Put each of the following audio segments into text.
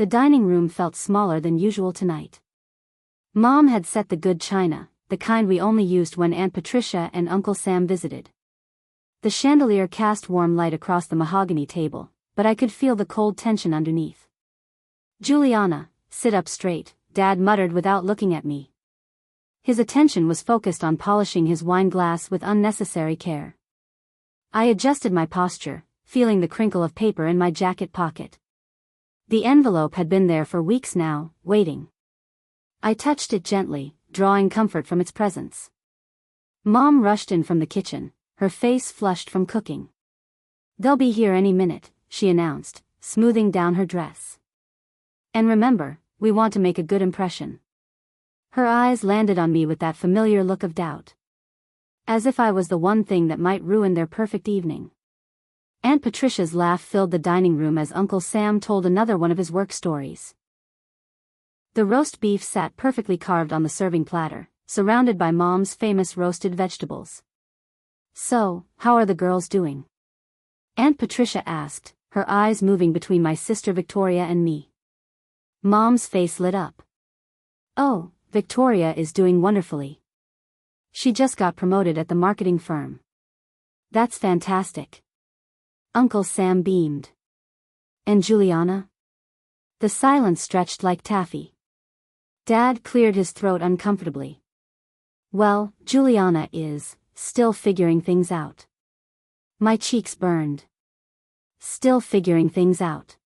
The dining room felt smaller than usual tonight. Mom had set the good china, the kind we only used when Aunt Patricia and Uncle Sam visited. The chandelier cast warm light across the mahogany table, but I could feel the cold tension underneath. "Juliana, sit up straight," Dad muttered without looking at me. His attention was focused on polishing his wine glass with unnecessary care. I adjusted my posture, feeling the crinkle of paper in my jacket pocket. The envelope had been there for weeks now, waiting. I touched it gently, drawing comfort from its presence. Mom rushed in from the kitchen, her face flushed from cooking. "They'll be here any minute," she announced, smoothing down her dress. "And remember, we want to make a good impression." Her eyes landed on me with that familiar look of doubt. As if I was the one thing that might ruin their perfect evening. Aunt Patricia's laugh filled the dining room as Uncle Sam told another one of his work stories. The roast beef sat perfectly carved on the serving platter, surrounded by Mom's famous roasted vegetables. "So, how are the girls doing?" Aunt Patricia asked, her eyes moving between my sister Victoria and me. Mom's face lit up. "Oh, Victoria is doing wonderfully. She just got promoted at the marketing firm." "That's fantastic." Uncle Sam beamed. "And Juliana?" The silence stretched like taffy. Dad cleared his throat uncomfortably. "Well, Juliana is still figuring things out." My cheeks burned. Still figuring things out.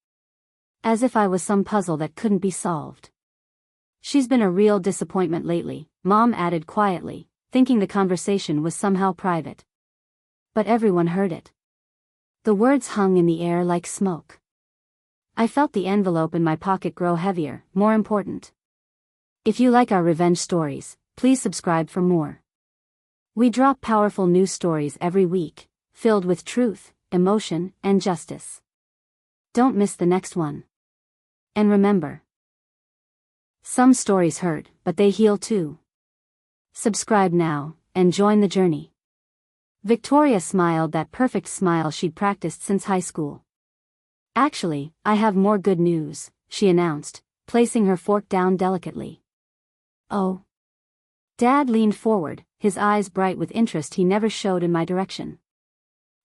As if I was some puzzle that couldn't be solved. "She's been a real disappointment lately," Mom added quietly, thinking the conversation was somehow private. But everyone heard it. The words hung in the air like smoke. I felt the envelope in my pocket grow heavier, more important. If you like our revenge stories, please subscribe for more. We drop powerful news stories every week, filled with truth, emotion, and justice. Don't miss the next one. And remember, some stories hurt, but they heal too. Subscribe now, and join the journey. Victoria smiled that perfect smile she'd practiced since high school. "Actually, I have more good news," she announced, placing her fork down delicately. "Oh." Dad leaned forward, his eyes bright with interest he never showed in my direction.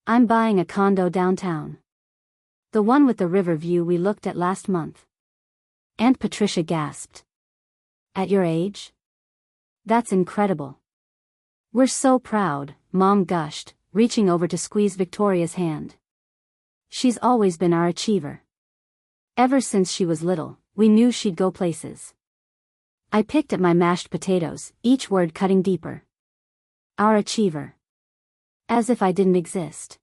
"I'm buying a condo downtown. The one with the river view we looked at last month." Aunt Patricia gasped. "At your age? That's incredible." "We're so proud," Mom gushed, reaching over to squeeze Victoria's hand. "She's always been our achiever. Ever since she was little, we knew she'd go places." I picked at my mashed potatoes, each word cutting deeper. "Our achiever." As if I didn't exist.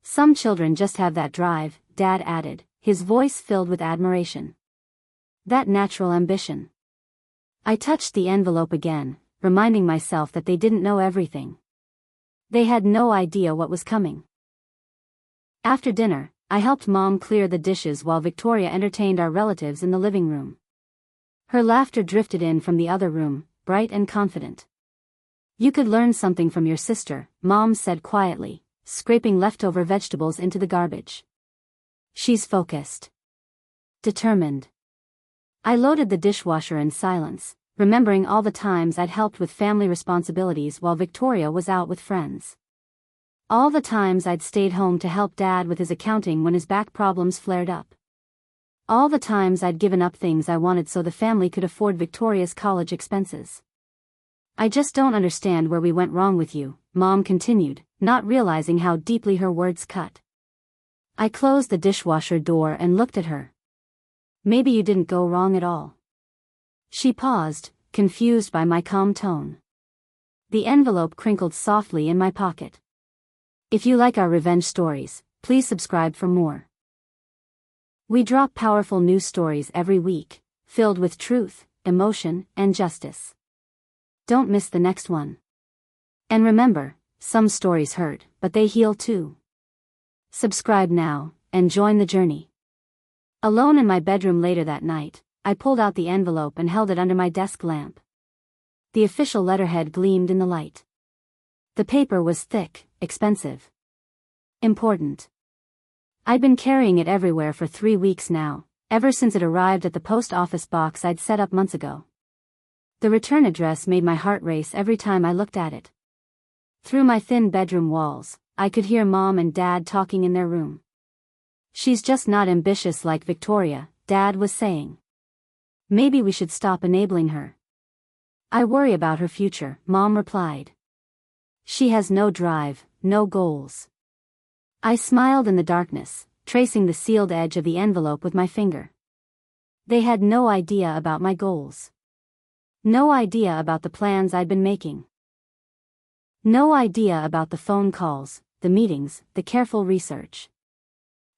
"Some children just have that drive," Dad added, his voice filled with admiration. "That natural ambition." I touched the envelope again, reminding myself that they didn't know everything. They had no idea what was coming. After dinner, I helped Mom clear the dishes while Victoria entertained our relatives in the living room. Her laughter drifted in from the other room, bright and confident. "You could learn something from your sister," Mom said quietly, scraping leftover vegetables into the garbage. "She's focused. Determined." I loaded the dishwasher in silence, remembering all the times I'd helped with family responsibilities while Victoria was out with friends. All the times I'd stayed home to help Dad with his accounting when his back problems flared up. All the times I'd given up things I wanted so the family could afford Victoria's college expenses. "I just don't understand where we went wrong with you," Mom continued, not realizing how deeply her words cut. I closed the dishwasher door and looked at her. "Maybe you didn't go wrong at all." She paused, confused by my calm tone. The envelope crinkled softly in my pocket. If you like our revenge stories, please subscribe for more. We drop powerful news stories every week, filled with truth, emotion, and justice. Don't miss the next one. And remember, some stories hurt, but they heal too. Subscribe now, and join the journey. Alone in my bedroom later that night, I pulled out the envelope and held it under my desk lamp. The official letterhead gleamed in the light. The paper was thick, expensive. Important. I'd been carrying it everywhere for 3 weeks now, ever since it arrived at the post office box I'd set up months ago. The return address made my heart race every time I looked at it. Through my thin bedroom walls, I could hear Mom and Dad talking in their room. "She's just not ambitious like Victoria," Dad was saying. "Maybe we should stop enabling her." "I worry about her future," Mom replied. "She has no drive, no goals." I smiled in the darkness, tracing the sealed edge of the envelope with my finger. They had no idea about my goals. No idea about the plans I'd been making. No idea about the phone calls, the meetings, the careful research.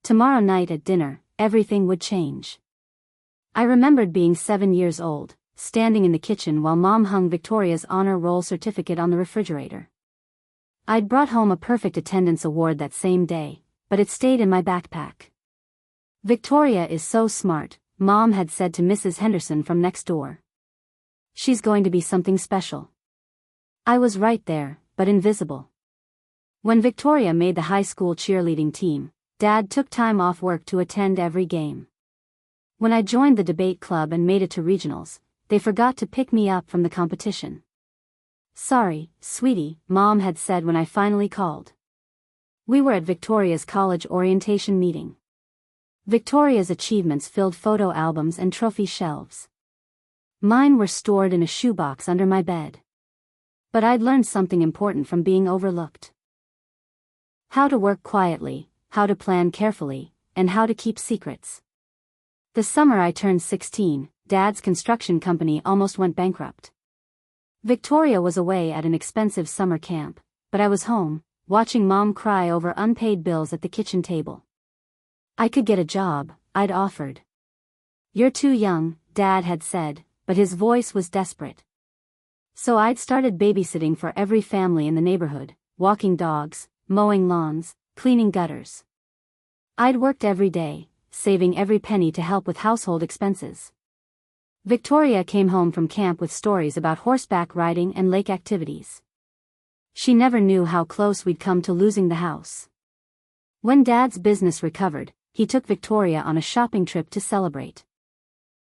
Tomorrow night at dinner, everything would change. I remembered being 7 years old, standing in the kitchen while Mom hung Victoria's honor roll certificate on the refrigerator. I'd brought home a perfect attendance award that same day, but it stayed in my backpack. "Victoria is so smart," Mom had said to Mrs. Henderson from next door. "She's going to be something special." I was right there, but invisible. When Victoria made the high school cheerleading team, Dad took time off work to attend every game. When I joined the debate club and made it to regionals, they forgot to pick me up from the competition. "Sorry, sweetie," Mom had said when I finally called. We were at Victoria's college orientation meeting. Victoria's achievements filled photo albums and trophy shelves. Mine were stored in a shoebox under my bed. But I'd learned something important from being overlooked. How to work quietly, how to plan carefully, and how to keep secrets. The summer I turned 16, Dad's construction company almost went bankrupt. Victoria was away at an expensive summer camp, but I was home, watching Mom cry over unpaid bills at the kitchen table. I could get a job, I'd offered. "You're too young," Dad had said, but his voice was desperate. So I'd started babysitting for every family in the neighborhood, walking dogs, mowing lawns, cleaning gutters. I'd worked every day, saving every penny to help with household expenses. Victoria came home from camp with stories about horseback riding and lake activities. She never knew how close we'd come to losing the house. When Dad's business recovered, he took Victoria on a shopping trip to celebrate.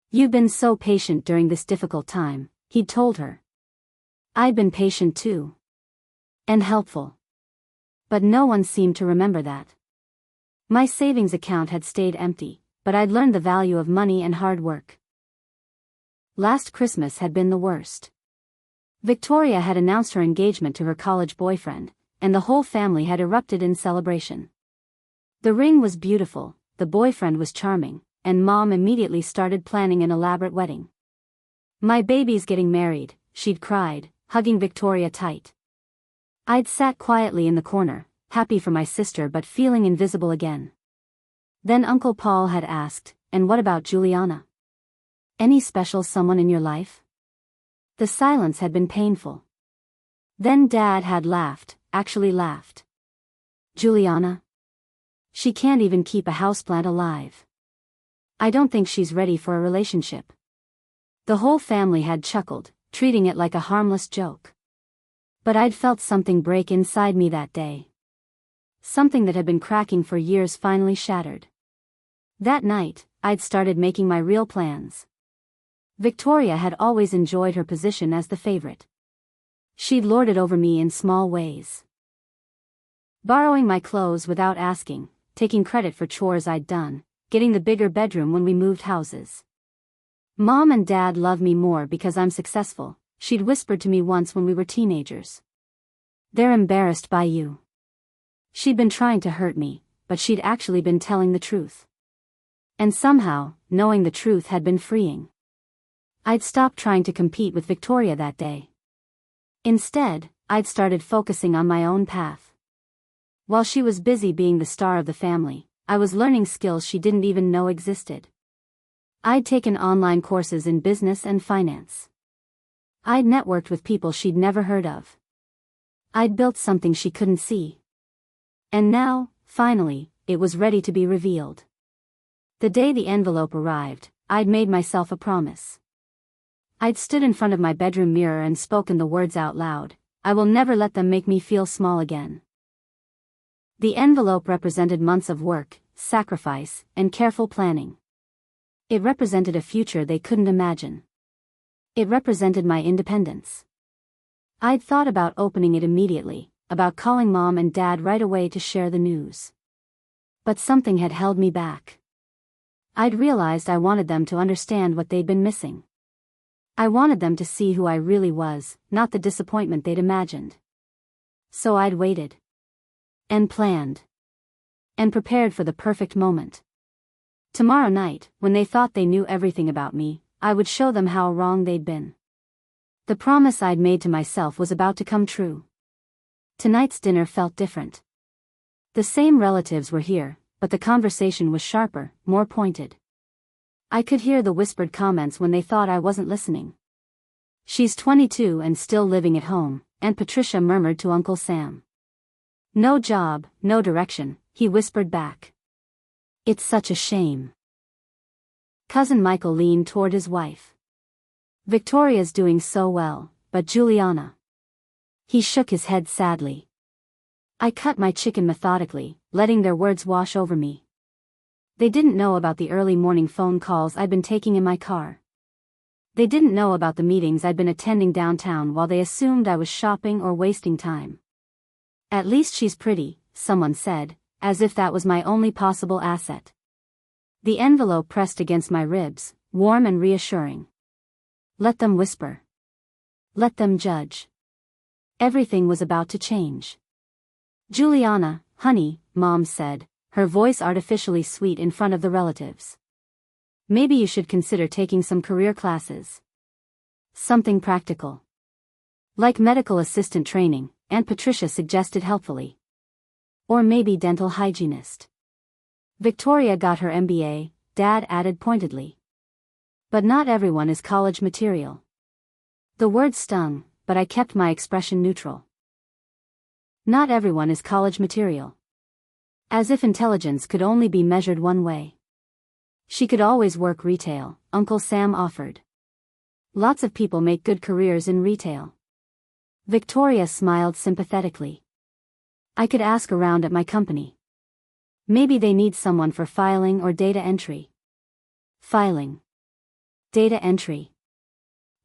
"You've been so patient during this difficult time," he'd told her. I'd been patient too. And helpful. But no one seemed to remember that. My savings account had stayed empty, but I'd learned the value of money and hard work. Last Christmas had been the worst. Victoria had announced her engagement to her college boyfriend, and the whole family had erupted in celebration. The ring was beautiful, the boyfriend was charming, and Mom immediately started planning an elaborate wedding. "My baby's getting married," she'd cried, hugging Victoria tight. I'd sat quietly in the corner, happy for my sister but feeling invisible again. Then Uncle Paul had asked, "And what about Juliana? Any special someone in your life?" The silence had been painful. Then Dad had laughed, actually laughed. "Juliana? She can't even keep a houseplant alive. I don't think she's ready for a relationship." The whole family had chuckled, treating it like a harmless joke. But I'd felt something break inside me that day. Something that had been cracking for years finally shattered. That night, I'd started making my real plans. Victoria had always enjoyed her position as the favorite. She'd lorded over me in small ways. Borrowing my clothes without asking, taking credit for chores I'd done, getting the bigger bedroom when we moved houses. "Mom and Dad love me more because I'm successful," she'd whispered to me once when we were teenagers. "They're embarrassed by you." She'd been trying to hurt me, but she'd actually been telling the truth. And somehow, knowing the truth had been freeing. I'd stopped trying to compete with Victoria that day. Instead, I'd started focusing on my own path. While she was busy being the star of the family, I was learning skills she didn't even know existed. I'd taken online courses in business and finance. I'd networked with people she'd never heard of. I'd built something she couldn't see. And now, finally, it was ready to be revealed. The day the envelope arrived, I'd made myself a promise. I'd stood in front of my bedroom mirror and spoken the words out loud, "I will never let them make me feel small again." The envelope represented months of work, sacrifice, and careful planning. It represented a future they couldn't imagine. It represented my independence. I'd thought about opening it immediately, about calling Mom and Dad right away to share the news. But something had held me back. I'd realized I wanted them to understand what they'd been missing. I wanted them to see who I really was, not the disappointment they'd imagined. So I'd waited. And planned. And prepared for the perfect moment. Tomorrow night, when they thought they knew everything about me, I would show them how wrong they'd been. The promise I'd made to myself was about to come true. Tonight's dinner felt different. The same relatives were here, but the conversation was sharper, more pointed. I could hear the whispered comments when they thought I wasn't listening. "She's 22 and still living at home," Aunt Patricia murmured to Uncle Sam. "No job, no direction," he whispered back. "It's such a shame." Cousin Michael leaned toward his wife. "Victoria's doing so well, but Juliana." He shook his head sadly. I cut my chicken methodically, letting their words wash over me. They didn't know about the early morning phone calls I'd been taking in my car. They didn't know about the meetings I'd been attending downtown while they assumed I was shopping or wasting time. "At least she's pretty," someone said, as if that was my only possible asset. The envelope pressed against my ribs, warm and reassuring. Let them whisper. Let them judge. Everything was about to change. "Juliana, honey," Mom said, her voice artificially sweet in front of the relatives. "Maybe you should consider taking some career classes. Something practical. Like medical assistant training," Aunt Patricia suggested helpfully. "Or maybe dental hygienist." "Victoria got her MBA," Dad added pointedly. "But not everyone is college material." The word stung, but I kept my expression neutral. Not everyone is college material. As if intelligence could only be measured one way. "She could always work retail," Uncle Sam offered. "Lots of people make good careers in retail." Victoria smiled sympathetically. "I could ask around at my company. Maybe they need someone for filing or data entry." Filing. Data entry.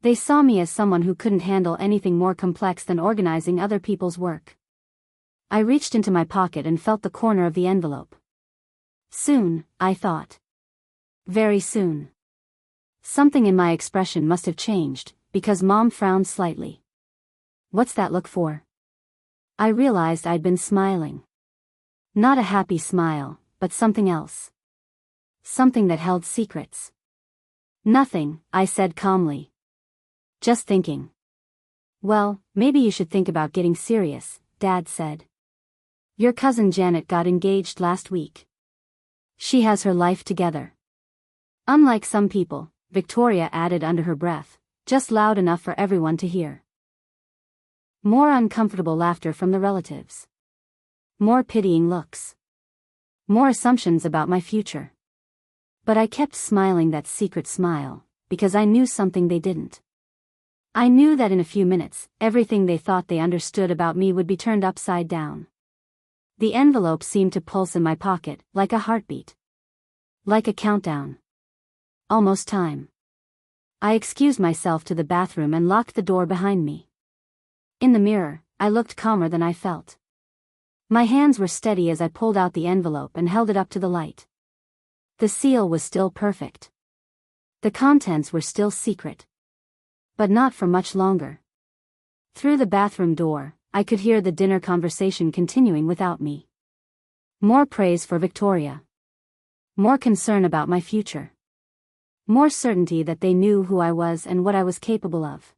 They saw me as someone who couldn't handle anything more complex than organizing other people's work. I reached into my pocket and felt the corner of the envelope. Soon, I thought. Very soon. Something in my expression must have changed, because Mom frowned slightly. "What's that look for?" I realized I'd been smiling. Not a happy smile, but something else. Something that held secrets. "Nothing," I said calmly. "Just thinking." "Well, maybe you should think about getting serious," Dad said. "Your cousin Janet got engaged last week. She has her life together." "Unlike some people," Victoria added under her breath, just loud enough for everyone to hear. More uncomfortable laughter from the relatives. More pitying looks. More assumptions about my future. But I kept smiling that secret smile, because I knew something they didn't. I knew that in a few minutes, everything they thought they understood about me would be turned upside down. The envelope seemed to pulse in my pocket, like a heartbeat. Like a countdown. Almost time. I excused myself to the bathroom and locked the door behind me. In the mirror, I looked calmer than I felt. My hands were steady as I pulled out the envelope and held it up to the light. The seal was still perfect. The contents were still secret. But not for much longer. Through the bathroom door, I could hear the dinner conversation continuing without me. More praise for Victoria. More concern about my future. More certainty that they knew who I was and what I was capable of.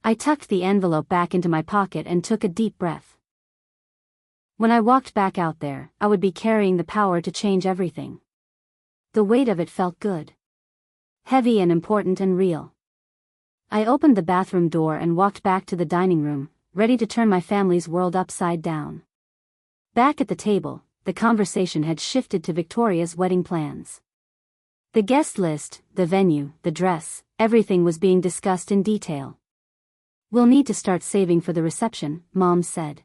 I tucked the envelope back into my pocket and took a deep breath. When I walked back out there, I would be carrying the power to change everything. The weight of it felt good. Heavy and important and real. I opened the bathroom door and walked back to the dining room, ready to turn my family's world upside down. Back at the table, the conversation had shifted to Victoria's wedding plans. The guest list, the venue, the dress, everything was being discussed in detail. "We'll need to start saving for the reception," Mom said.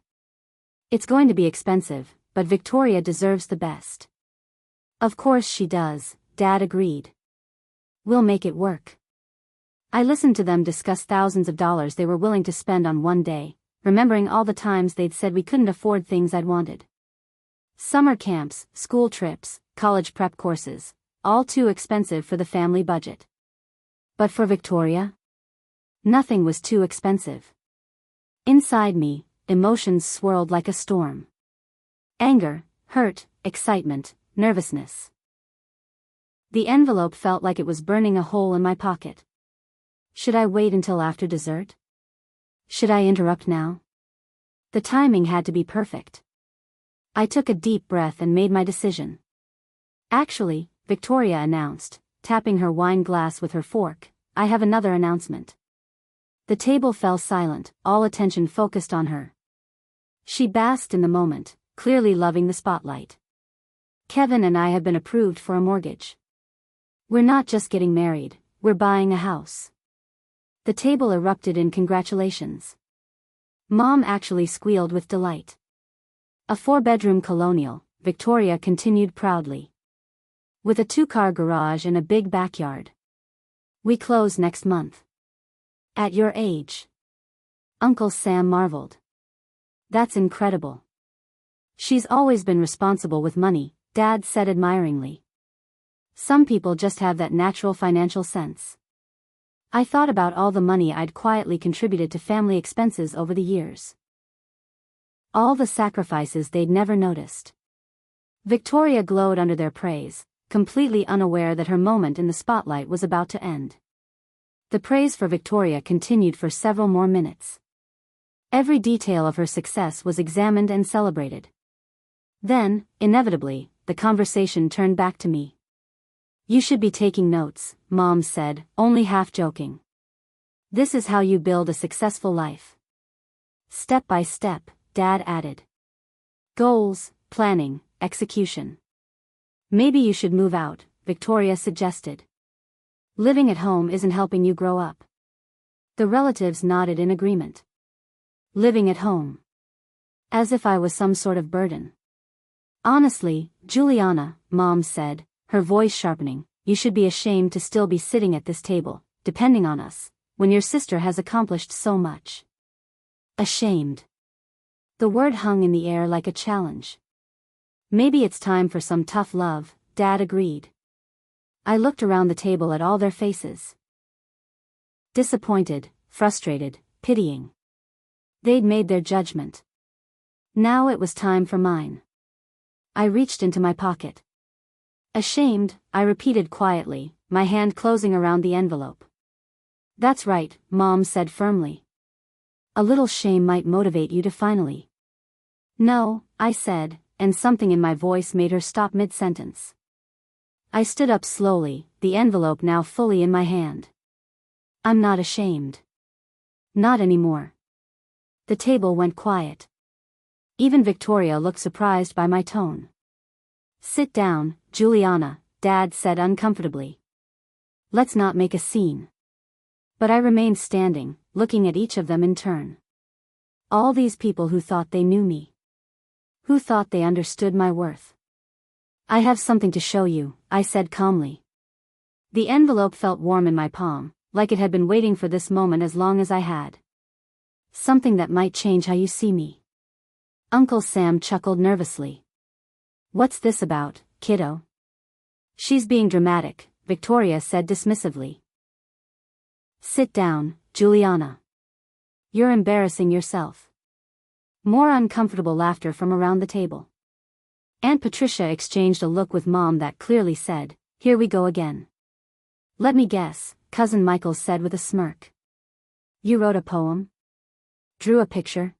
"It's going to be expensive, but Victoria deserves the best." "Of course she does," Dad agreed. We'll make it work. I listened to them discuss thousands of dollars they were willing to spend on one day, remembering all the times they'd said we couldn't afford things I'd wanted. Summer camps, school trips, college prep courses, all too expensive for the family budget. But for Victoria? Nothing was too expensive. Inside me, emotions swirled like a storm. Anger, hurt, excitement, nervousness. The envelope felt like it was burning a hole in my pocket. Should I wait until after dessert? Should I interrupt now? The timing had to be perfect. I took a deep breath and made my decision. Actually, Victoria announced, tapping her wine glass with her fork, I have another announcement. The table fell silent, all attention focused on her. She basked in the moment, clearly loving the spotlight. Kevin and I have been approved for a mortgage. We're not just getting married, we're buying a house. The table erupted in congratulations. Mom actually squealed with delight. A 4-bedroom colonial, Victoria continued proudly. With a 2-car garage and a big backyard. We close next month. At your age. Uncle Sam marveled. That's incredible. She's always been responsible with money, Dad said admiringly. Some people just have that natural financial sense. I thought about all the money I'd quietly contributed to family expenses over the years. All the sacrifices they'd never noticed. Victoria glowed under their praise, completely unaware that her moment in the spotlight was about to end. The praise for Victoria continued for several more minutes. Every detail of her success was examined and celebrated. Then, inevitably, the conversation turned back to me. You should be taking notes, Mom said, only half joking. This is how you build a successful life. Step by step, Dad added. Goals, planning, execution. Maybe you should move out, Victoria suggested. Living at home isn't helping you grow up. The relatives nodded in agreement. Living at home. As if I was some sort of burden. Honestly, Juliana, Mom said, her voice sharpening, you should be ashamed to still be sitting at this table, depending on us, when your sister has accomplished so much. Ashamed. The word hung in the air like a challenge. Maybe it's time for some tough love, Dad agreed. I looked around the table at all their faces. Disappointed, frustrated, pitying. They'd made their judgment. Now it was time for mine. I reached into my pocket. Ashamed, I repeated quietly, my hand closing around the envelope. That's right, Mom said firmly. A little shame might motivate you to finally. No, I said, and something in my voice made her stop mid-sentence. I stood up slowly, the envelope now fully in my hand. I'm not ashamed. Not anymore. The table went quiet. Even Victoria looked surprised by my tone. Sit down, Juliana, Dad said uncomfortably. Let's not make a scene. But I remained standing, looking at each of them in turn. All these people who thought they knew me. Who thought they understood my worth. I have something to show you, I said calmly. The envelope felt warm in my palm, like it had been waiting for this moment as long as I had. Something that might change how you see me. Uncle Sam chuckled nervously. What's this about, kiddo? She's being dramatic, Victoria said dismissively. Sit down, Juliana. You're embarrassing yourself. More uncomfortable laughter from around the table. Aunt Patricia exchanged a look with Mom that clearly said, here we go again. Let me guess, Cousin Michael said with a smirk. You wrote a poem? Drew a picture?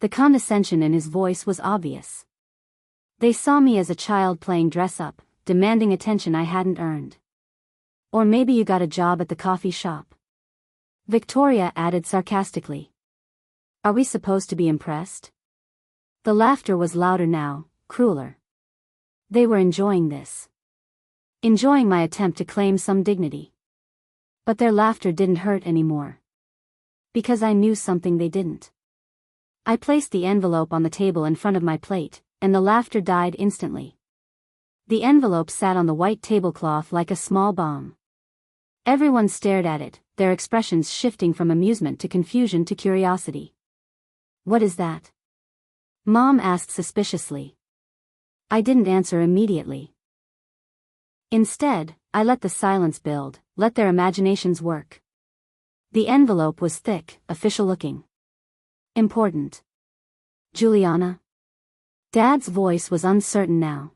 The condescension in his voice was obvious. They saw me as a child playing dress-up, demanding attention I hadn't earned. Or maybe you got a job at the coffee shop. Victoria added sarcastically. Are we supposed to be impressed? The laughter was louder now, crueler. They were enjoying this. Enjoying my attempt to claim some dignity. But their laughter didn't hurt anymore. Because I knew something they didn't. I placed the envelope on the table in front of my plate, and the laughter died instantly. The envelope sat on the white tablecloth like a small bomb. Everyone stared at it, their expressions shifting from amusement to confusion to curiosity. "What is that?" Mom asked suspiciously. I didn't answer immediately. Instead, I let the silence build, let their imaginations work. The envelope was thick, official-looking. Important. Juliana? Dad's voice was uncertain now.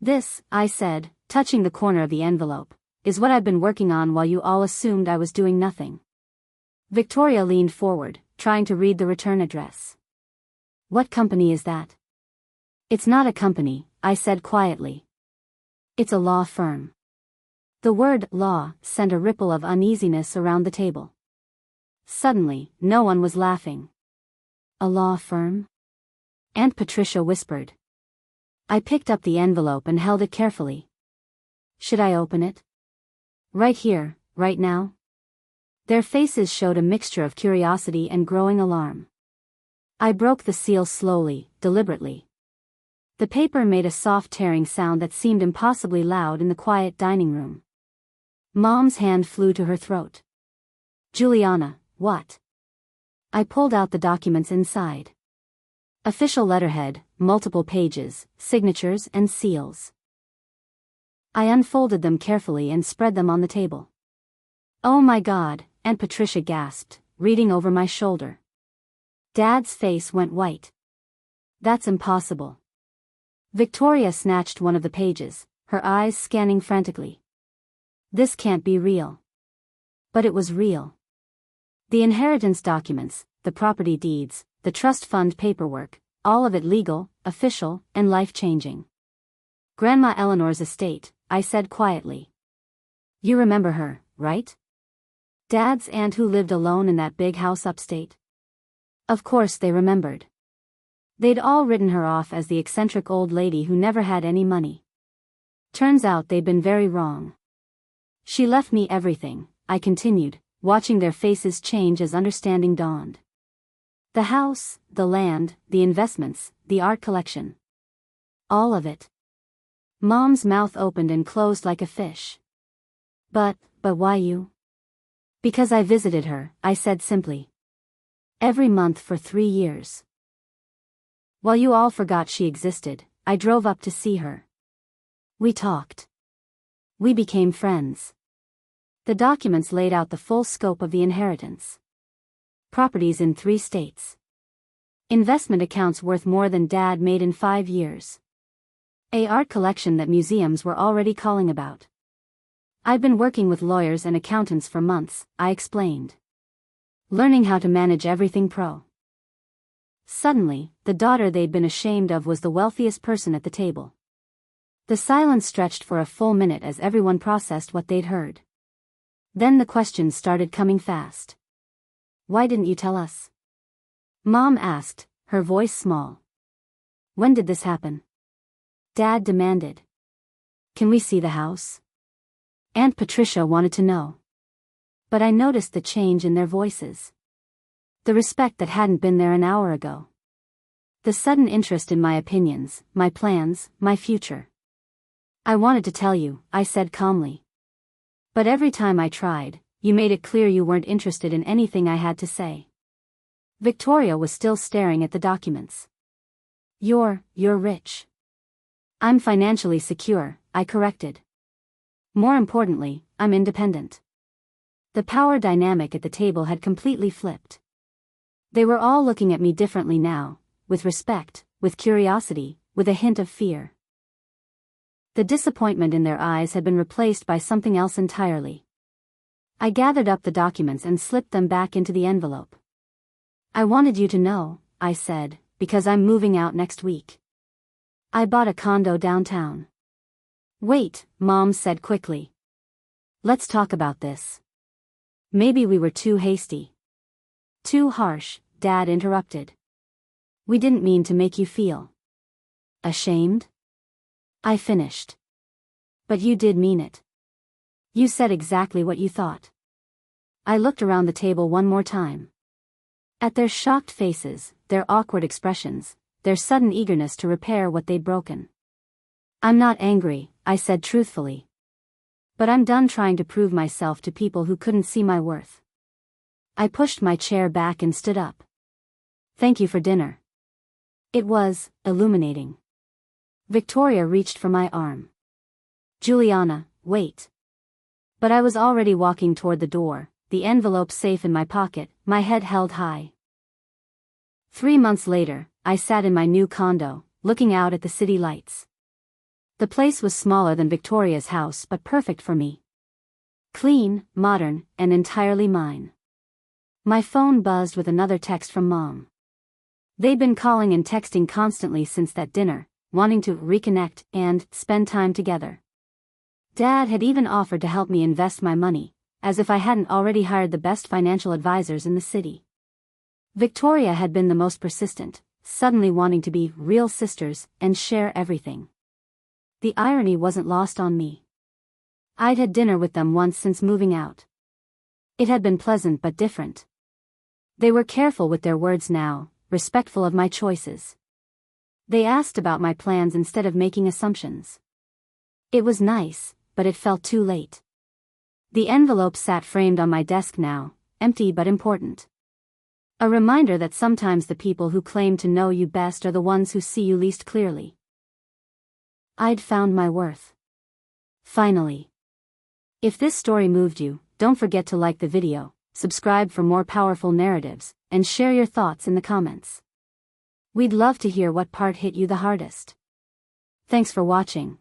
"This," I said, touching the corner of the envelope, "is what I've been working on while you all assumed I was doing nothing." Victoria leaned forward, trying to read the return address. "What company is that?" "It's not a company," I said quietly. "It's a law firm." The word law sent a ripple of uneasiness around the table. Suddenly, no one was laughing. "A law firm?" Aunt Patricia whispered. I picked up the envelope and held it carefully. "Should I open it?" "Right here, right now?" Their faces showed a mixture of curiosity and growing alarm. I broke the seal slowly, deliberately. The paper made a soft tearing sound that seemed impossibly loud in the quiet dining room. Mom's hand flew to her throat. "Juliana, what?" I pulled out the documents inside. Official letterhead, multiple pages, signatures and seals. I unfolded them carefully and spread them on the table. "Oh my God," Aunt Patricia gasped, reading over my shoulder. Dad's face went white. "That's impossible." Victoria snatched one of the pages, her eyes scanning frantically. "This can't be real." But it was real. The inheritance documents, the property deeds, the trust fund paperwork, all of it legal, official, and life-changing. "Grandma Eleanor's estate," I said quietly. "You remember her, right? Dad's aunt who lived alone in that big house upstate?" Of course they remembered. They'd all written her off as the eccentric old lady who never had any money. Turns out they'd been very wrong. "She left me everything," I continued, watching their faces change as understanding dawned. "The house, the land, the investments, the art collection. All of it." Mom's mouth opened and closed like a fish. But why you?" "Because I visited her," I said simply. "Every month for 3 years. While you all forgot she existed, I drove up to see her. We talked. We became friends." The documents laid out the full scope of the inheritance. Properties in 3 states. Investment accounts worth more than Dad made in 5 years. A art collection that museums were already calling about. "I've been working with lawyers and accountants for months," I explained. "Learning how to manage everything pro." Suddenly, the daughter they'd been ashamed of was the wealthiest person at the table. The silence stretched for a full minute as everyone processed what they'd heard. Then the questions started coming fast. "Why didn't you tell us?" Mom asked, her voice small. "When did this happen?" Dad demanded. "Can we see the house?" Aunt Patricia wanted to know. But I noticed the change in their voices. The respect that hadn't been there an hour ago. The sudden interest in my opinions, my plans, my future. "I wanted to tell you," I said calmly. "But every time I tried, you made it clear you weren't interested in anything I had to say." Victoria was still staring at the documents. You're rich." "I'm financially secure," I corrected. "More importantly, I'm independent." The power dynamic at the table had completely flipped. They were all looking at me differently now, with respect, with curiosity, with a hint of fear. The disappointment in their eyes had been replaced by something else entirely. I gathered up the documents and slipped them back into the envelope. "I wanted you to know," I said, "because I'm moving out next week. I bought a condo downtown." "Wait," Mom said quickly. "Let's talk about this." Maybe we were too hasty. "Too harsh," Dad interrupted. "We didn't mean to make you feel ashamed," I finished. "But you did mean it. You said exactly what you thought." I looked around the table one more time. At their shocked faces, their awkward expressions, their sudden eagerness to repair what they'd broken. "I'm not angry," I said truthfully. But I'm done trying to prove myself to people who couldn't see my worth. I pushed my chair back and stood up. Thank you for dinner. It was illuminating. Victoria reached for my arm. Juliana, wait. But I was already walking toward the door, the envelope safe in my pocket, my head held high. 3 months later, I sat in my new condo, looking out at the city lights. The place was smaller than Victoria's house but perfect for me. Clean, modern, and entirely mine. My phone buzzed with another text from Mom. They'd been calling and texting constantly since that dinner, wanting to reconnect and spend time together. Dad had even offered to help me invest my money, as if I hadn't already hired the best financial advisors in the city. Victoria had been the most persistent, suddenly wanting to be real sisters and share everything. The irony wasn't lost on me. I'd had dinner with them once since moving out. It had been pleasant but different. They were careful with their words now, respectful of my choices. They asked about my plans instead of making assumptions. It was nice, but it felt too late. The envelope sat framed on my desk now, empty but important. A reminder that sometimes the people who claim to know you best are the ones who see you least clearly. I'd found my worth. Finally. If this story moved you, don't forget to like the video, subscribe for more powerful narratives, and share your thoughts in the comments. We'd love to hear what part hit you the hardest. Thanks for watching.